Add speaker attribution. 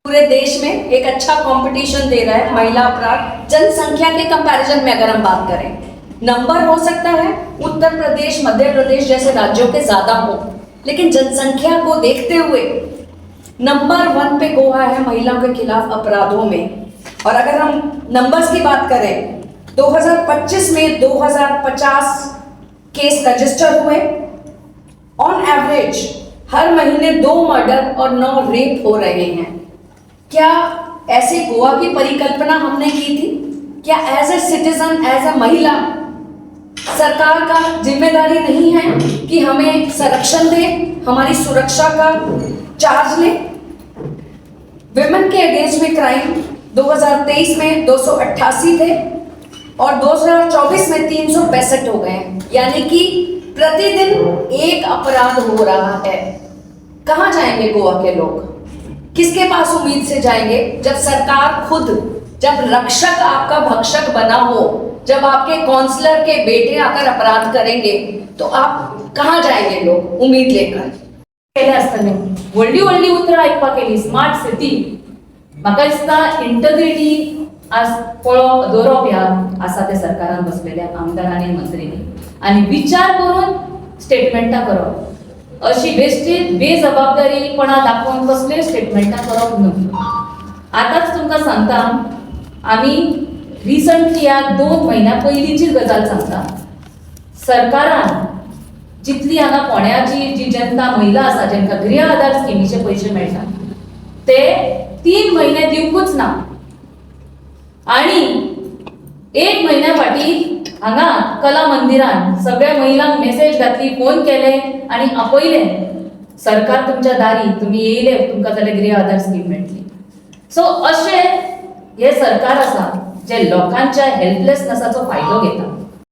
Speaker 1: पूरे देश में एक अच्छा कंपटीशन दे रहा है महिला अपराध जनसंख्या के कंपैरिजन में। अगर हम बात करें, नंबर हो सकता है उत्तर प्रदेश मध्य प्रदेश जैसे राज्यों के ज्यादा हो, लेकिन जनसंख्या को देखते हुए नंबर 1 पे गोवा है महिलाओं के खिलाफ अपराधों में। और अगर हम नंबर्स की बात करें, 2025 में 2050 केस रजिस्टर हुए। ऑन एवरेज हर महीने 2 मर्डर और 9 रेप हो रहे हैं। क्या ऐसे गोवा की परिकल्पना हमने की थी? क्या as a citizen, as a महिला, सरकार का जिम्मेदारी नहीं है कि हमें संरक्षण दे, हमारी सुरक्षा का चार्ज ले? विमेन के अगेंस्ट में क्राइम 2023 में 288 थे और 2024 में 365 हो गए, यानी कि प्रतिदिन एक अपराध हो रहा है। कहां जाएंगे गोवा के लोग? किसके पास उम्मीद से जाएंगे जब सरकार खुद, जब रक्षक आपका भक्षक बना हो, जब आपके काउंसलर के बेटे आकर अपराध करेंगे, तो आप कहां जाएंगे लोग उम्मीद लेकर?
Speaker 2: केले आसतले व्हडली व्हडली उतरां आयकपाक येयली स्मार्ट सिटी। म्हाका दिसता इंटग्रिटी आज पळोवप दवरप ह्या आसा ते सरकारान बसलेल्या आमदारांनी मंत्र्यांनी, आनी विचार करून स्टेटमेंटां करप, अशी बेश्टीत बेजबाबदारीपणा दाखोवन कसले स्टेटमेंटां करप न्हू। आतांच तुमकां सांगता, आमी रिसंटली ह्या 2 म्हयन्या पयलींची गजाल सांगता, सरकारान जितली हांगा फोंड्याची जी जनता महिला आसा जांकां गृह आधार स्किमीचे पयशे मेळटा ते 3 म्हयने दिवंकूच ना। आनी 1 म्हयन्या फाटीं हांगा कला मंदिरान सगळ्या महिलांक मेसेज घातली, फोन केले आनी आपयले, सरकार तुमच्या दारी, तुम्ही येयले, तुमकां जाल्यार गृह आधार स्कीम मेळटली। सो अशें हे सरकार आसा जे लोकांच्या हेल्पलेसनेसाचो फायदो घेता।